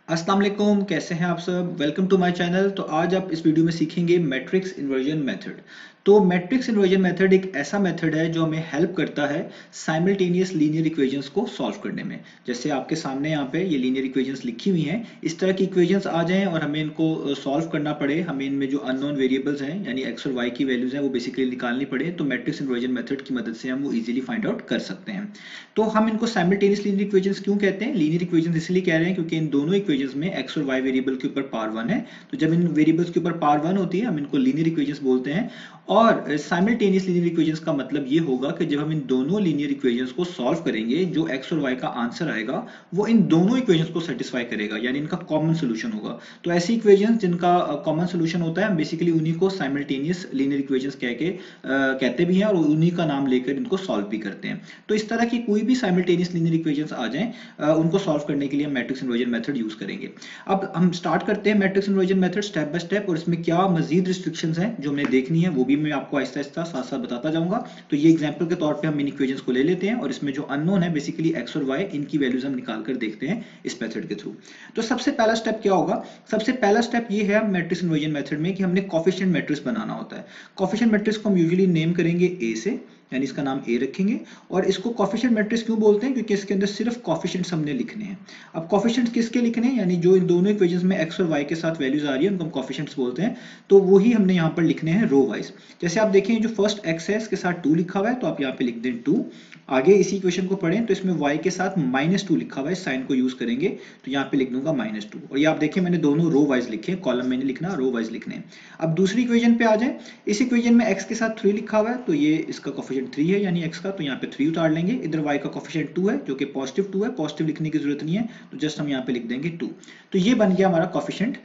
अस्सलाम वालेकुम, कैसे हैं आप सब। Welcome to my channel. तो आज आप इस वीडियो में सीखेंगे मैट्रिक्स इन्वर्जन मेथड। तो मैट्रिक्स इन्वर्जन मेथड एक ऐसा मेथड है जो हमें हेल्प करता है साइमल्टेनियस लीनियर इक्वेशंस को सॉल्व करने में। जैसे आपके सामने यहाँ पे ये लीनियर इक्वेशंस लिखी हुई हैं, इस तरह की इक्वेशंस आ जाएं और हमें इनको सॉल्व करना पड़े, हमें इनमें जो अननोन वेरिएबल्स हैं यानी एक्स और वाई की वैल्यूज हैं वो बेसिकली निकालनी पड़े, तो मैट्रिक्स इन्वर्जन मेथड की मदद से हम वो इजीली फाइंड आउट कर सकते हैं। तो हम इनको साइमल्टेनियस लीनियर इक्वेशंस क्यों कहते हैं? लीनियर इक्वेशंस इसलिए कह रहे हैं क्योंकि इन दोनों इक्वेशंस में एक्स और वाई वेरिएबल के ऊपर पावर वन है। तो जब इन वेरिएबल्स के ऊपर पावर वन होती है हम इनको लीनियर इक्वेशंस बोलते हैं। और साइमल्टेनियस लीनियर इक्वेशंस का मतलब ये होगा कि जब हम इन दोनों लीनियर इक्वेशंस को सॉल्व करेंगे, जो एक्स और वाई का आंसर आएगा वो इन दोनों इक्वेशंस को सेटिस्फाई करेगा, यानी इनका कॉमन सोल्यूशन होगा। तो ऐसी इक्वेशंस जिनका कॉमन सोल्यूशन होता है हम बेसिकली उन्हीं को साइमल्टेनियस लीनियर इक्वेशंस कहते भी हैं और उन्हीं का नाम लेकर इनको सॉल्व भी करते हैं। तो इस तरह की कोई भी साइमल्टेनियस लीनियर इक्वेशंस आ जाएं, उनको सॉल्व करने के लिए हम मैट्रिक्स इन्वर्जन मेथड यूज करेंगे। अब हम स्टार्ट करते हैं matrix inversion method step by step, और इसमें क्या मजीद रिस्ट्रिक्शंस हैं जो हमें देखनी है वो भी मैं आपको आहिस्ता आहिस्ता साथ साथ बताता जाऊंगा। तो ये एग्जांपल के तौर पे हम इन इक्वेशंस को ले लेते हैं और इसमें जो अननोन है बेसिकली एक्स और वाई, इनकी वैल्यूज हम निकाल कर देखते हैं इस मेथड के थ्रू। तो सबसे पहला स्टेप क्या होगा? सबसे पहला स्टेप ये है मैट्रिक्स इन्वर्जन मेथड में कि हमने कोफिशिएंट मैट्रिक्स बनाना होता है। कोफिशिएंट मैट्रिक्स को हम यूजुअली नेम करेंगे ए से, यानी इसका नाम ए रखेंगे। और इसको कोफिशिएंट मैट्रिक्स क्यों बोलते हैं? क्योंकि इसके अंदर सिर्फ कोफिशिएंट्स हमने लिखने हैं। अब कोफिशिएंट्स किसके लिखने हैं? यानी जो इन दोनों इक्वेशंस में एक्स और वाई के साथ वैल्यूज आ रही है उनको हम कोफिशिएंट्स बोलते हैं। तो वही हमने यहाँ पर लिखने हैं रो वाइज। जैसे आप देखें जो फर्स्ट एक्स है इसके साथ 2 लिखा हुआ है, तो आप यहाँ पे लिख दें 2। आगे इसी इक्वेशन को पढ़ें तो इसमें y के साथ -2 लिखा हुआ है, साइन को यूज करेंगे तो यहाँ पे लिख दूंगा -2। और ये आप देखें मैंने दोनों रो वाइज लिखे, कॉलम में नहीं लिखना, रो वाइज लिखने हैं। अब दूसरी इक्वेशन पे आ जाए। इस इक्वेशन में x के साथ 3 लिखा हुआ है, तो ये इसका कोफिशिएंट 3 है यानी x का, तो यहाँ पे 3 उतार लेंगे। इधर y का कोफिशिएंट 2 है जो कि पॉजिटिव 2 है, पॉजिटिव लिखने की जरूरत नहीं है, तो जस्ट हम यहाँ पे लिख देंगे 2। तो ये बन गया हमारा कोफिशिएंट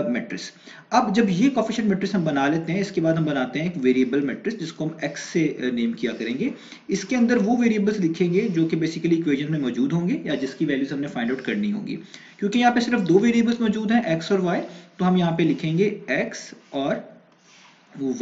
मैट्रिक्स। अब जब ये कोफिशिएंट मैट्रिक्स हम बना लेते हैं, इसके बाद हम बनाते हैं एक वेरिएबल मैट्रिक्स जिसको हम x से नेम किया करेंगे। इसके अंदर वो वेरिएबल्स लिखेंगे जो कि बेसिकली इक्वेशन में मौजूद होंगे या जिसकी वैल्यूज हमने फाइंड आउट करनी होगी। क्योंकि यहाँ पे सिर्फ दो वेरिएबल्स मौजूद हैं x और y, तो हम यहाँ पे लिखेंगे x और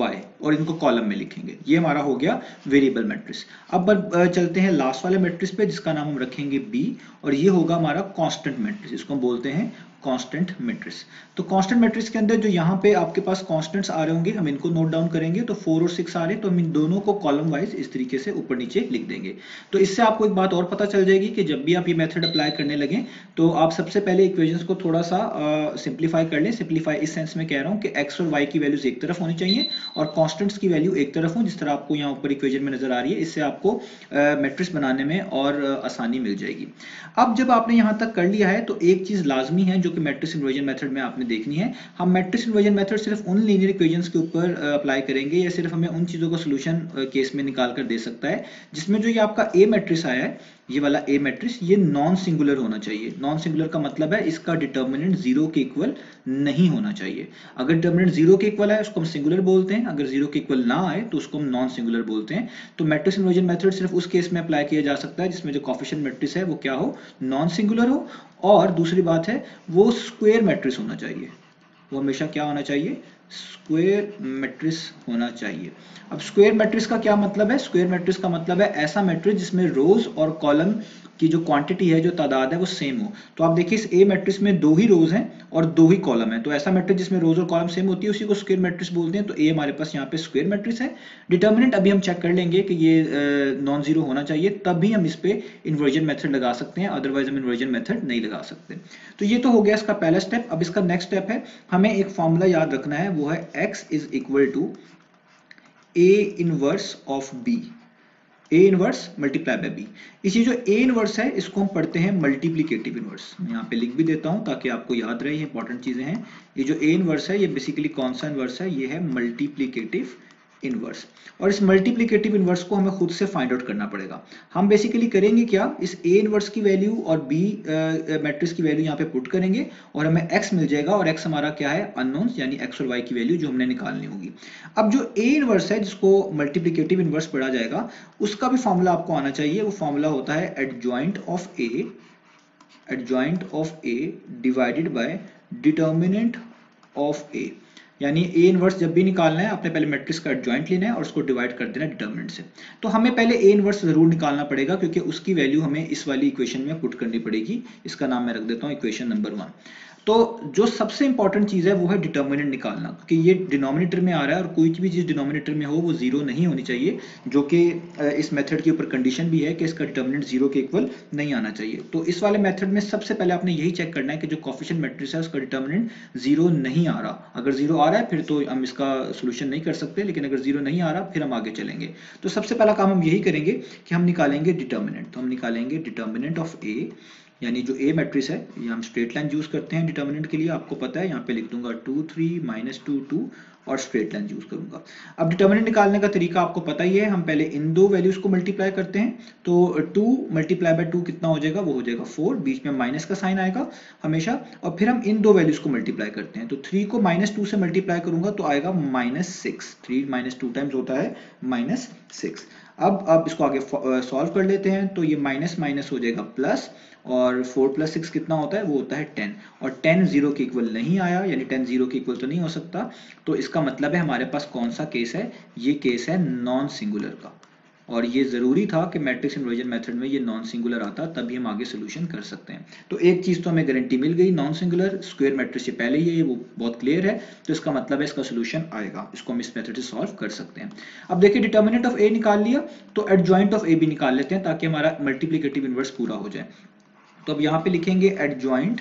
y और इनको कॉलम में लिखेंगे। ये हमारा हो गया वेरिएबल मैट्रिक्स। अब चलते हैं लास्ट वाले मैट्रिक्स पे जिसका नाम हम रखेंगे b, और ये होगा हमारा कांस्टेंट मैट्रिक्स, इसको हम बोलते हैं कांस्टेंट मैट्रिक्स। तो कांस्टेंट मैट्रिक्स के अंदर जो यहाँ पे आपके पास कांस्टेंट्स आ रहे होंगे हम इनको नोट डाउन करेंगे। तो 4 और 6 आ रहे हैं, तो हम इन दोनों को कॉलम वाइज इस तरीके से ऊपर नीचे लिख देंगे। तो इससे आपको एक बात और पता चल जाएगी कि जब भी आप ये मेथड अप्लाई करने लगे तो आप सबसे पहले इक्वेशंस को थोड़ा सा सिंप्लीफाई कर लें। सिंप्लीफाई इस सेंस में कह रहा हूँ कि एक्स और वाई की वैल्यूज एक तरफ होनी चाहिए और कांस्टेंट्स की वैल्यू एक तरफ हो, जिस तरह आपको यहाँ ऊपर इक्वेशन में नजर आ रही है। इससे आपको मैट्रिक्स बनाने में और आसानी मिल जाएगी। अब जब आपने यहाँ तक कर लिया है तो एक चीज लाजमी है जो कि मैट्रिक्स इन्वर्जन मेथड में आपने देखनी है। हम मैट्रिक्स इन्वर्जन मेथड सिर्फ उन लीनियर इक्वेशंस के ऊपर अप्लाई करेंगे या सिर्फ हमें उन चीजों का सोल्यूशन केस में निकाल कर दे सकता है जिसमें जो ये आपका ए मैट्रिक्स आया है, ये वाला ए मैट्रिक्स, ये नॉन सिंगुलर होना चाहिए। नॉन सिंगुलर का मतलब है इसका डिटर्मिनेंट 0 के इक्वल नहीं होना चाहिए। अगर डिटर्मिनेंट 0 के इक्वल है उसको हम सिंगुलर बोलते हैं, अगर 0 के इक्वल ना आए तो उसको हम नॉन सिंगुलर बोलते हैं। तो मैट्रिक्स इन्वर्जन मेथड सिर्फ उस केस में अप्लाई किया जा सकता है जिसमें जो कोफिशिएंट मैट्रिक्स है वो क्या हो, नॉन सिंगुलर हो। और दूसरी बात है वो स्क्वायर मैट्रिक्स होना चाहिए, वो हमेशा क्या होना चाहिए, स्क्वायर मैट्रिक्स होना चाहिए। अब स्क्वायर मैट्रिक्स का क्या मतलब है? स्क्वायर मैट्रिक्स का मतलब है ऐसा मैट्रिक्स जिसमें रोज और कॉलम की जो क्वांटिटी है, जो तादाद है वो सेम हो। तो आप देखिए इस ए मैट्रिक्स में 2 ही रोज हैं और 2 ही कॉलम है, तो ऐसा मैट्रिक्स जिसमें रोज और कॉलम सेम होती है उसी को स्क्वायर मैट्रिक्स बोलते हैं। तो ए हमारे पास यहाँ पे स्क्वायर मैट्रिक्स है। डिटर्मिनेंट अभी हम चेक कर लेंगे कि ये नॉन जीरो होना चाहिए, तब भी हम इस पे इन्वर्जन मेथड लगा सकते हैं, अदरवाइज हम इन्वर्जन मेथड नहीं लगा सकते। तो ये तो हो गया इसका पहला स्टेप। अब इसका नेक्स्ट स्टेप है, हमें एक फॉर्मूला याद रखना है, वो है x is equal to a inverse of b, A inverse multiply by B. इसी जो ए इनवर्स है इसको हम पढ़ते हैं मल्टीप्लिकेटिव इनवर्स। मैं यहाँ पे लिख भी देता हूँ ताकि आपको याद रहे, ये इंपॉर्टेंट चीजें हैं। ये जो ए इनवर्स है ये बेसिकली कौन सा इनवर्स है, ये है मल्टीप्लिकेटिव इनवर्स। और इस मल्टीप्लिकेटिव इनवर्स को हमें खुद से फाइंड आउट करना पड़ेगा। हम बेसिकली करेंगे क्या, इस ए इनवर्स की वैल्यू और बी मैट्रिक्स की वैल्यू यहाँ पे पुट करेंगे और हमें x मिल जाएगा, और x हमारा क्या है, अननोन्स, यानी x और y की वैल्यू जो हमने निकालनी होगी। अब जो ए इनवर्स है जिसको मल्टीप्लिकेटिव इनवर्स पढ़ा जाएगा उसका भी फॉर्मूला आपको आना चाहिए। वो फॉर्मूला होता है adjoint of A divided by determinant of A. यानी ए इनवर्स जब भी निकालना है आपने पहले मैट्रिक्स का एडजॉइंट लेना है और उसको डिवाइड कर देना है डिटर्मिनेंट से। तो हमें पहले ए इनवर्स जरूर निकालना पड़ेगा क्योंकि उसकी वैल्यू हमें इस वाली इक्वेशन में पुट करनी पड़ेगी। इसका नाम मैं रख देता हूँ इक्वेशन नंबर 1। तो जो सबसे इंपॉर्टेंट चीज है वो है डिटर्मिनेंट निकालना, क्योंकि ये डिनोमिनेटर में आ रहा है और कोई भी चीज डिनोमिनेटर में हो वो जीरो नहीं होनी चाहिए, जो कि इस मेथड के ऊपर कंडीशन भी है कि इसका डिटर्मिनेंट जीरो के इक्वल नहीं आना चाहिए। तो इस वाले मेथड में सबसे पहले आपने यही चेक करना है कि जो कोफिशिएंट मैट्रिक्स है उसका डिटर्मिनेंट जीरो नहीं आ रहा। अगर जीरो आ रहा है फिर तो हम इसका सोल्यूशन नहीं कर सकते, लेकिन अगर जीरो नहीं आ रहा फिर हम आगे चलेंगे। तो सबसे पहला काम हम यही करेंगे कि हम निकालेंगे डिटर्मिनेंट। तो हम निकालेंगे डिटर्मिनेंट ऑफ ए, यानी जो ए मैट्रिक्स है, ये हम स्ट्रेट लाइन यूज करते हैं डिटर्मिनेंट के लिए, आपको पता है। यहाँ पे लिख दूंगा 2 3 -2 2 और स्ट्रेट लाइन यूज करूंगा। अब डिटर्मिनेंट निकालने का तरीका आपको पता ही है, हम पहले इन दो वैल्यूज को मल्टीप्लाई करते हैं। तो 2 मल्टीप्लाई बाय 2 कितना हो जाएगा, वो हो जाएगा 4, बीच में माइनस का साइन आएगा हमेशा, और फिर हम इन दो वैल्यूज को मल्टीप्लाई करते हैं। तो 3 को -2 से मल्टीप्लाई करूंगा तो आएगा -6, 3 -2 टाइम्स होता है -6। अब इसको आगे सॉल्व कर लेते हैं, तो ये माइनस माइनस हो जाएगा प्लस, और 4 + 6 कितना होता है, वो होता है 10, और 10 जीरो के इक्वल नहीं आया, यानी 10 जीरो के इक्वल तो नहीं हो सकता। तो इसका मतलब है हमारे पास कौन सा केस है, ये केस है नॉन सिंगुलर का, और ये जरूरी था कि मैट्रिक्स इन्वर्जन मेथड में ये नॉन सिंगुलर आता, तभी हम आगे सोल्यूशन कर सकते हैं। तो एक चीज तो हमें गारंटी मिल गई, नॉन सिंगुलर स्क्वायर मैट्रिक्स से पहले ही है, वो बहुत क्लियर है। तो इसका मतलब है इसका सोल्यूशन आएगा, इसको हम इस मेथड से सॉल्व कर सकते हैं। अब देखिए डिटर्मिनेंट ऑफ ए निकाल लिया, तो एडजॉइंट ऑफ ए भी निकाल लेते हैं ताकि हमारा मल्टीप्लिकेटिव इनवर्स पूरा हो जाए। तो अब यहाँ पे लिखेंगे एडजॉइंट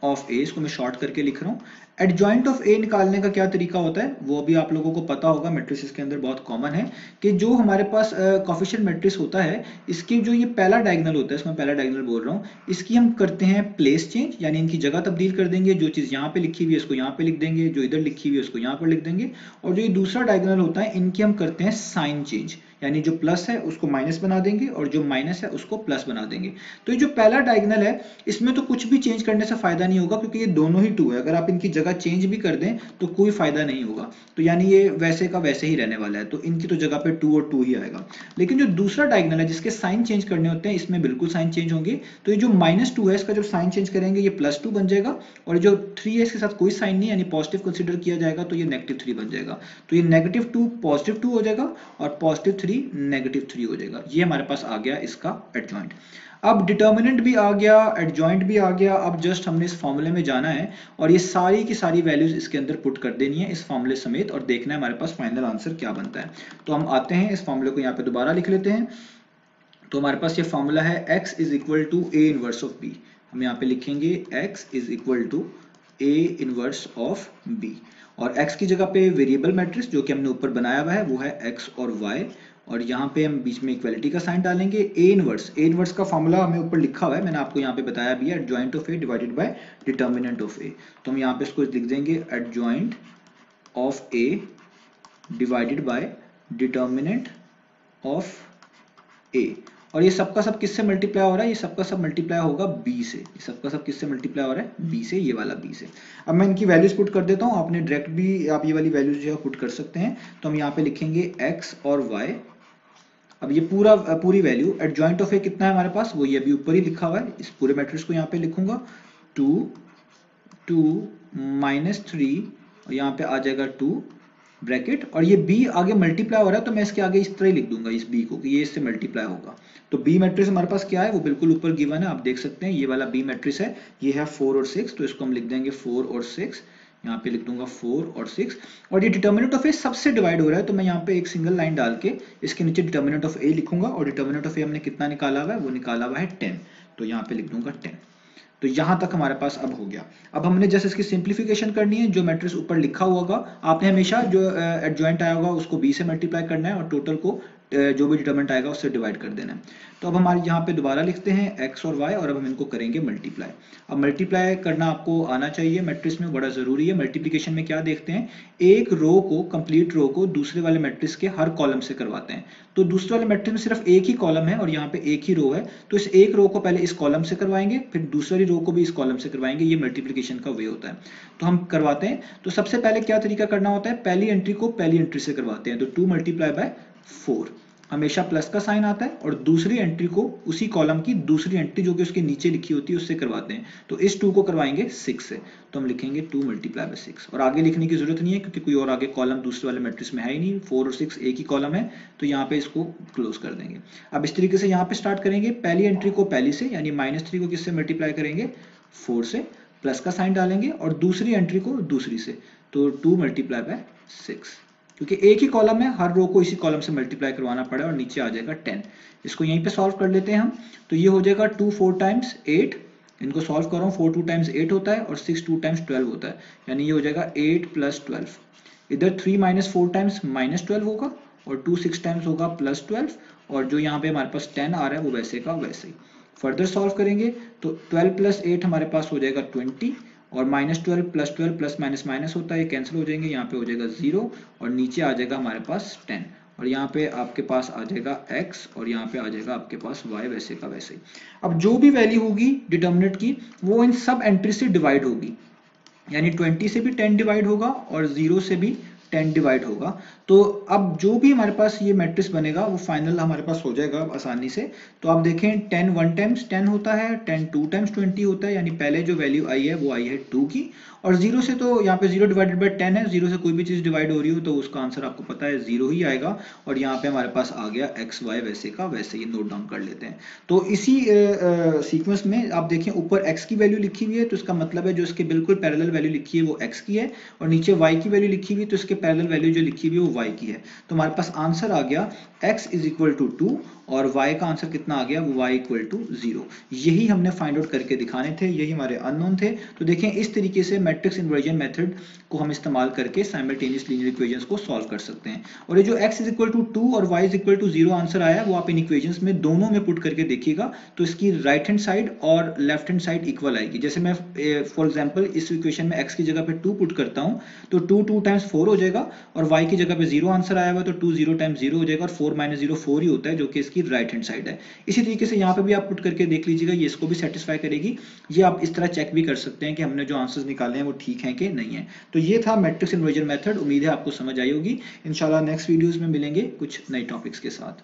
ऑफ ए, इसको मैं शॉर्ट करके लिख रहा हूँ। एडजॉइंट ऑफ ए निकालने का क्या तरीका होता है वो भी आप लोगों को पता होगा, मैट्रिसेस के अंदर बहुत कॉमन है कि जो हमारे पास कोफिशिएंट मैट्रिक्स होता है, इसकी जो ये पहला डायगोनल होता है, इसमें पहला डायगोनल बोल रहा हूँ, इसकी हम करते हैं प्लेस चेंज, यानी इनकी जगह तब्दील कर देंगे। जो चीज यहाँ पे लिखी हुई है इसको यहाँ पे लिख देंगे, जो इधर लिखी हुई है उसको यहाँ पर लिख देंगे, और जो ये दूसरा डायगोनल होता है इनकी हम करते हैं साइन चेंज, यानी जो प्लस है उसको माइनस बना देंगे और जो माइनस है उसको प्लस बना देंगे। तो ये जो पहला डायगोनल है इसमें तो कुछ भी चेंज करने से फायदा नहीं होगा, क्योंकि ये दोनों ही 2 है। अगर आप इनकी जगह चेंज भी कर दें तो कोई फायदा नहीं होगा, तो यानी ये वैसे का वैसे ही रहने वाला है, तो इनकी तो जगह पे 2 और 2 ही आएगा। लेकिन जो दूसरा डायगोनल है जिसके साइन चेंज करने होते हैं, इसमें बिल्कुल साइन चेंज होंगे। तो ये जो -2 है इसका जब साइन चेंज करेंगे ये +2 बन जाएगा, और जो 3 है इसके साथ कोई साइन नहीं, यानी पॉजिटिव कंसिडर किया जाएगा, तो ये -3 बन जाएगा। तो ये -2 +2 हो जाएगा और +3 -3 हो जाएगा। ये हमारे पास आ गया इसका एडजॉइंट। अब डिटर्मिनेंट भी आ गया, एडजॉइंट भी आ गया। अब जस्ट हमने इस फॉर्मूले में जाना है और ये सारी की सारी वैल्यूज इसके अंदर पुट कर देनी है इस फॉर्मूले समेत, और देखना है हमारे पास फाइनल आंसर क्या बनता है। तो हम आते हैं इस फॉर्मूले को यहाँ पे दोबारा लिख लेते हैं। तो हमारे पास ये फॉर्मूला है x is equal to A inverse of B. हम यहाँ पे लिखेंगे x is equal to A inverse of b, और x की जगह पे वेरिएबल मैट्रिक्स जो कि हमने ऊपर बनाया हुआ है वो है x और y, और यहाँ पे हम बीच में इक्वालिटी का साइन डालेंगे। ए इनवर्स का फॉर्मूला हमें ऊपर लिखा हुआ है, मैंने आपको यहाँ पे बताया भी है, adjoint of A divided by determinant of A. तो हम यहाँ पे इसको लिख देंगे adjoint of A divided by determinant of A, और ये सबका सब किससे मल्टीप्लाई हो रहा है, ये सबका सब मल्टीप्लाई होगा b से। ये सबका सब किससे मल्टीप्लाई हो रहा है, b से, ये वाला b से। अब मैं इनकी वैल्यूज पुट कर देता हूँ, आपने डायरेक्ट भी आप ये वाली वैल्यूज जो है पुट कर सकते हैं। तो हम यहाँ पे लिखेंगे x और y। अब ये पूरी वैल्यू एडजॉइंट ऑफ ए कितना है हमारे पास, वो ये अभी ऊपर ही लिखा हुआ है। इस पूरे मैट्रिक्स को यहाँ पे लिखूंगा 2 2 -3, और यहाँ पे आ जाएगा 2 ब्रैकेट, और ये b आगे मल्टीप्लाई हो रहा है तो मैं इसके आगे इस तरह ही लिख दूंगा इस b को कि ये इससे मल्टीप्लाई होगा। तो b मैट्रिक्स हमारे पास क्या है वो बिल्कुल ऊपर गिवन है, आप देख सकते हैं ये वाला b मैट्रिक्स है, ये है 4 और 6, तो इसको हम लिख देंगे 4 और 6, यहाँ पे लिख दूंगा 4 और 6, और ये डिटर्मिनेंट ऑफ ए सबसे डिवाइड हो रहा है, तो मैं यहाँ पे एक सिंगल लाइन डाल के इसके नीचे डिटर्मिनेंट ऑफ ए लिखूंगा, और डिटर्मिनेंट ऑफ ए हमने कितना निकाला हुआ है, वो निकाला हुआ है 10, तो यहाँ पे लिख दूंगा 10। तो यहां तक हमारे पास अब हो गया। अब हमने जैसे इसकी सिंप्लीफिकेशन करनी है, जो मैट्रिक्स ऊपर लिखा हुआ होगा आपने हमेशा जो एडजॉइंट आया होगा उसको b से मल्टीप्लाई करना है, और टोटल को जो भी डिटर्मिनेंट आएगा उससे डिवाइड कर देना है। तो अब हमारे यहाँ पे दोबारा लिखते हैं x और y, और अब हम इनको करेंगे मल्टीप्लाई। अब मल्टीप्लाई करना आपको आना चाहिए, मैट्रिक्स में बड़ा जरूरी है। मल्टीप्लिकेशन में क्या देखते हैं, एक रो को, कंप्लीट रो को दूसरे वाले मैट्रिक्स के हर कॉलम से करवाते हैं। तो दूसरे वाले मैट्रिक्स में सिर्फ एक ही कॉलम है और यहाँ पे एक ही रो है, तो इस एक रो को पहले इस कॉलम से करवाएंगे, फिर दूसरी रो को भी इस कॉलम से करवाएंगे। ये मल्टीप्लिकेशन का वे होता है, तो हम करवाते हैं। तो सबसे पहले क्या तरीका करना होता है, पहली एंट्री को पहली एंट्री से करवाते हैं, तो 2 × 4। हमेशा प्लस का साइन आता है और दूसरी एंट्री को उसी कॉलम की दूसरी एंट्री जो कि उसके नीचे लिखी होती है उससे करवाते हैं। तो इस 2 को करवाएंगे 6 से, तो हम लिखेंगे 2 मल्टीप्लाई बाय 6 और आगे लिखने की जरूरत नहीं है क्योंकि कोई और आगे कॉलम दूसरे वाले मैट्रिक्स में है ही नहीं, 4 और 6 एक ही कॉलम है, तो यहाँ पे इसको क्लोज कर देंगे। अब इस तरीके से यहाँ पे स्टार्ट करेंगे, पहली एंट्री को पहली से यानी -3 को किससे मल्टीप्लाई करेंगे 4 से, प्लस का साइन डालेंगे और दूसरी एंट्री को दूसरी से, तो 2 मल्टीप्लाई बाय 6, क्योंकि एक ही कॉलम है हर रो को इसी कॉलम से मल्टीप्लाई करवाना पड़ा और नीचे आ जाएगा 10। इसको यहीं पे सॉल्व कर लेते हैं हम, तो ये हो जाएगा 2 4 टाइम्स 8, इनको सॉल्व कर रहा हूँ, 4 2 टाइम्स 8 होता है और 6 2 टाइम्स 12 होता है, यानी ये हो जाएगा 8 प्लस 12। इधर 3 -4 टाइम्स -12 होगा और 2 6 टाइम्स होगा +12, और जो यहाँ पे हमारे पास 10 आ रहा है वो वैसे का वैसे ही। फर्दर सॉल्व करेंगे तो 12 प्लस 8 हमारे पास हो जाएगा 20 और -12 प्लस 12 प्लस माइनस माइनस होता है, ये कैंसिल हो जाएंगे, यहाँ पे हो जाएगा 0 और नीचे आ जाएगा हमारे पास 10 और यहाँ पे आपके पास आ जाएगा x और यहाँ पे आ जाएगा आपके पास y वैसे का वैसे ही। अब जो भी वैल्यू होगी डिटर्मिनेंट की वो इन सब एंट्री से डिवाइड होगी, यानी 20 से भी 10 डिवाइड होगा और 0 से भी 10 डिवाइड होगा। तो अब जो भी हमारे पास ये मैट्रिक्स बनेगा वो फाइनल हमारे पास हो जाएगा आसानी से। तो आप देखें 10 1 टाइम्स 10 होता है, 10 2 टाइम्स 20 होता है, यानी पहले जो वैल्यू आई है वो आई है 2 की, और 0 से तो यहाँ पे 0 डिवाइडेड बाय 10 है, 0 से कोई भी चीज़ डिवाइड हो रही हो तो उसका आंसर आपको पता है 0 ही आएगा, और यहाँ पे हमारे पास आ गया x y वैसे का वैसे, ये नोट डाउन कर लेते हैं। तो इसी सीक्वेंस में आप देखें ऊपर x की वैल्यू लिखी हुई है तो इसका मतलब है जो इसके बिल्कुल पैरेलल वैल्यू लिखी है वो x की है, और नीचे y की वैल्यू लिखी हुई है तो इसके पैरेलल वैल्यू जो लिखी हुई है वो y की है। तो हमारे पास आंसर आ गया x इज इक्वल टू 2 और y का आंसर कितना आ गया, वो y इक्वल टू 0। यही हमने फाइंड आउट करके दिखाने थे, यही हमारे अननोन थे। तो देखें इस तरीके से मैट्रिक्स इन्वर्जन मेथड को हम इस्तेमाल करके साइमल्टेनियस लीनियर इक्वेशंस को सॉल्व कर सकते हैं। और ये जो x इज इक्वल टू 2 और y is equal to 0 answer आया वो आप इन इक्वेशंस में दोनों में पुट करके देखिएगा तो इसकी राइट हैंड साइड और लेफ्ट हैंड साइड इक्वल आएगी। जैसे मैं फॉर एग्जांपल इस इक्वेशन में x की जगह पे 2 पुट करता हूं तो 2 2 टाइम्स 4 हो जाएगा, और y की जगह पे 0 आंसर आया हुआ तो 2 0 टाइम्स 0 हो जाएगा, और 4 माइनस 0 4 ही होता है जो कि इसकी राइट हैंड साइड है। इसी तरीके से यहाँ पे भी आप पुट करके देख लीजिएगा, ये इसको भी सेटिस्फाई करेगी। ये आप इस तरह चेक भी कर सकते हैं कि हमने जो आंसर्स निकाले हैं वो ठीक हैं कि नहीं है। तो ये था मैट्रिक्स इन्वर्जन मेथड, उम्मीद है आपको समझ आई होगी। इंशाल्लाह नेक्स्ट वीडियोस में मिलेंगे कुछ नए टॉपिक्स के साथ।